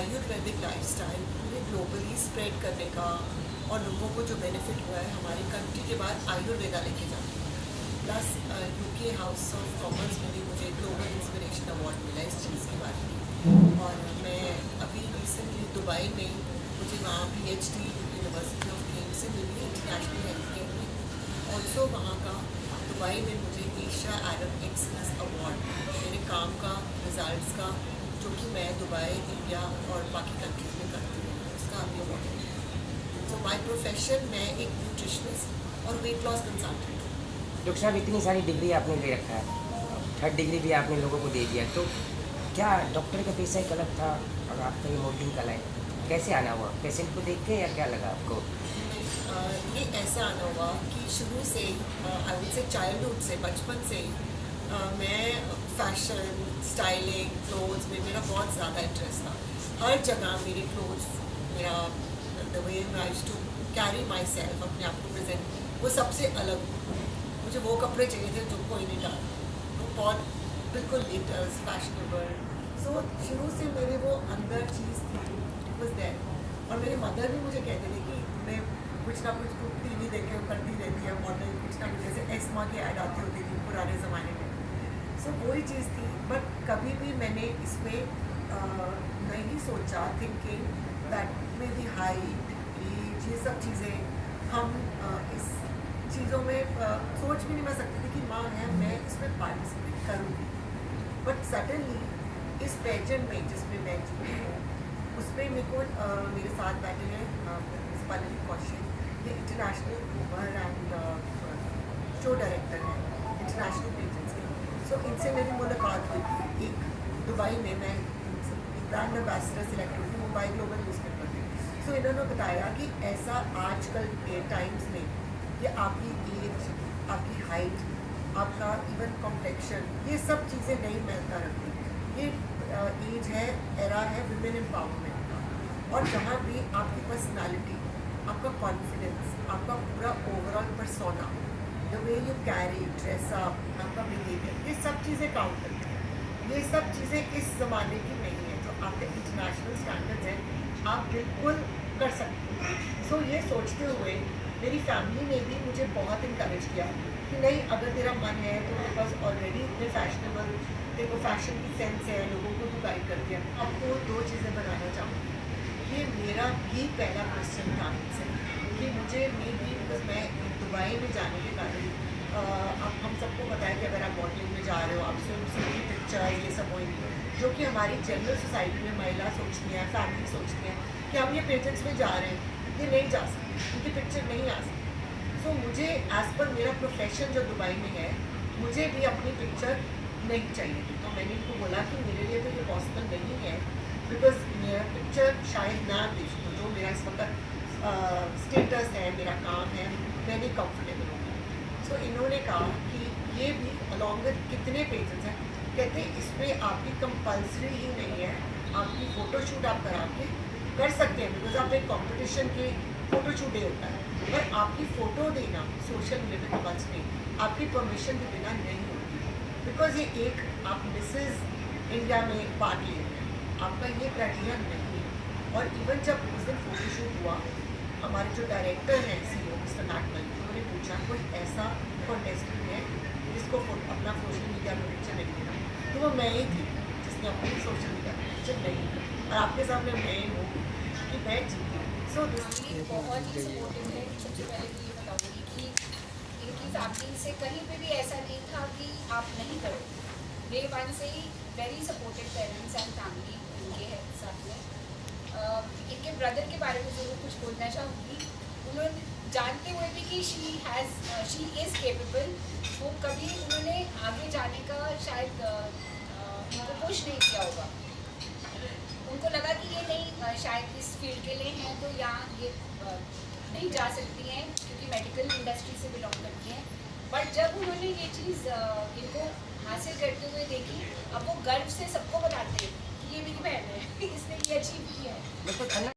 Ayurvedic lifestyle पूरे globally spread करने का और लोगों को जो बेनिफिट हुआ है हमारी कंट्री के बाद आयुर्वेदा लेके जाने का। Plus UK house of commerce में भी मुझे ग्लोबल इंस्पिरेशन अवार्ड मिला इस चीज़ के बारे में। और मैं अभी रिसेंटली दुबई में मुझे वहाँ PhD यूनिवर्सिटी ऑफ केम्स से मिली है इंटरनेशनल हेल्थ केयर में। ऑल्सो वहाँ का दुबई में मुझे एशिया अरब एक्सीलेंस अवार्ड मेरे काम का रिजल्ट्स का जो कि मैं दुबई इंडिया और बाकी कंट्रीज में करती हूँ उसका अभी अवार्ड मिला। तो बाय प्रोफेशन मैं एक न्यूट्रिशनिस्ट और वेट लॉस कंसल्टेंट हूँ। डॉक्टर साहब इतनी सारी डिग्री आपने ले रखा है, थर्ड डिग्री भी आपने लोगों को दे दिया, तो क्या डॉक्टर का पेशा एक अलग था और आपका ये मॉडलिंग कला है, कैसे आना हुआ? पेशेंट को देख के या क्या लगा आपको? ये ऐसा आना हुआ कि शुरू से आई वुड से चाइल्डहुड से बचपन से मैं फैशन स्टाइलिंग क्लोथ्स में मेरा बहुत ज़्यादा इंटरेस्ट था। हर जगह मेरे क्लोथ्स मेरा the way I used to carry myself अपने आप को प्रेजेंट वो सबसे अलग मुझे वो कपड़े चाहिए थे जो कोई नहीं डाला वो बहुत बिल्कुल लेटेस्ट फैशनेबल। सो शुरू से मेरे वो अंदर चीज़ थी बस देयर। और मेरे मदर भी मुझे कहते थे कि मैं कुछ ना कुछ तो TV देख के करती रहती है मॉडल कुछ ना कुछ जैसे एस्मा की ऐड आती होती थी पुराने ज़माने में। सो वही चीज़ थी बट कभी भी मैंने इसमें नहीं सोचा थिंकिंग दैट मेरी हाइट एज ये सब चीज़ें हम इस चीज़ों में सोच भी नहीं मैं सकती थी कि माँ है मैं इसमें पार्टिसिपेट करूँगी। बट सडनली इस पेजेंट में जिसमें मैं जीती हूँ उसमें मेरे को मेरे साथ बैठे हैं पल्लवी कौशिक ये international groomer and show director हैं इंटरनेशनल पेजेंट्स के। सो इनसे मेरी मुलाकात हुई थी एक दुबई में मैं ब्रांड एम्बेसडर सिलेक्ट हुई थी मुंबई ग्लोबल न्यूज़पेपर में। सो इन्होंने बताया कि ऐसा आजकल के टाइम्स में कि आपकी एज आपकी हाइट आपका इवन कॉम्प्लेक्शन ये सब चीज़ें नहीं महत्ता रखती। ये एज है एरा है विमेन एम्पावरमेंट का। और जहाँ भी आपकी पर्सनालिटी आपका कॉन्फिडेंस आपका पूरा overall persona the way you carry dress up आपका बिहेवियर ये सब चीज़ें काउंट करती हैं। ये सब चीज़ें इस ज़माने की नहीं है जो आपके इंटरनेशनल स्टैंडर्ड्स हैं आप बिल्कुल कर सकते हैं। सो ये सोचते हुए मेरी फैमिली ने भी मुझे बहुत इंकरेज किया कि नहीं अगर तेरा मन है तो मेरे पास ऑलरेडी इतने फैशनेबल तेरे को फैशन की सेंस है लोगों को तो गाइड कर दिया आपको दो चीज़ें बनाना चाहूँगी। ये मेरा भी पहला क्वेश्चन था इनसे कि मुझे मे भी बिकॉज मैं दुबई में जाने के कारण अब हम सबको पता है कि अगर आप मॉडलिंग में जा रहे हो आप स्वयं की पिक्चर ये सब होंगी जो कि हमारी जनरल सोसाइटी में महिला सोचती हैं फैमिली सोचती हैं कि हम ये पेजेंट्स में जा रहे हैं ये नहीं जा सकते उनकी पिक्चर नहीं आ सकती। सो मुझे एज़ पर मेरा प्रोफेशन जो दुबई में है मुझे भी अपनी पिक्चर नहीं चाहिए थी। तो मैंने इनको बोला कि मेरे लिए तो ये पॉसिबल नहीं है बिकॉज मेरा पिक्चर शायद ना दे सकूँ जो मेरा इस वक्त स्टेटस है मेरा काम है मैं नहीं कंफर्टेबल हूँ। सो इन्होंने कहा कि ये भी अलॉन्ग विद कितने पेजेस हैं कहते इसमें आपकी कंपल्सरी ही नहीं है आपकी फ़ोटोशूट आप करा के कर सकते हैं बिकॉज आप एक कॉम्पिटिशन के फ़ोटोशूट डे होता है पर आपकी फ़ोटो देना सोशल मीडिया के पास में आपकी परमिशन के बिना नहीं होती बिकॉज ये एक आप मिसेस इंडिया में पार्ट ले रहे हैं आपका ये क्राइटेरिया नहीं है। और इवन जब उस दिन फ़ोटोशूट हुआ हमारे जो डायरेक्टर हैं CEO मिस्टर मैकमल उन्होंने पूछा कोई ऐसा कॉन्टेस्टेंट है जिसको अपना सोशल मीडिया पर पिक्चर नहीं देना तो वो मैं ही थी जिसने अपनी सोशल मीडिया पर पिक्चर नहीं दी और आपके सामने मैं हूँ कि मैं जीती। सो फैमिली बहुत ही सपोर्टिव है। सबसे पहले तो ये बताऊँगी कि इनकी फैमिली से कहीं पे भी ऐसा नहीं था कि आप नहीं करो। डे वन से ही very supportive parents and family इनके है साथ में। इनके ब्रदर के बारे में ज़रूर कुछ बोलना चाहूँगी। उन्होंने जानते हुए भी कि शी इज़ केपेबल वो कभी उन्होंने आगे जाने का शायद उनको पुश नहीं किया होगा। उनको लगा कि ये नहीं शायद इस फील्ड के लिए हैं तो यहाँ ये नहीं जा सकती हैं क्योंकि मेडिकल इंडस्ट्री से बिलोंग करती हैं। बट जब उन्होंने ये चीज़ इनको हासिल करते हुए देखी अब वो गर्व से सबको बताते हैं कि ये मेरी बहन है इसने ये अचीव किया है।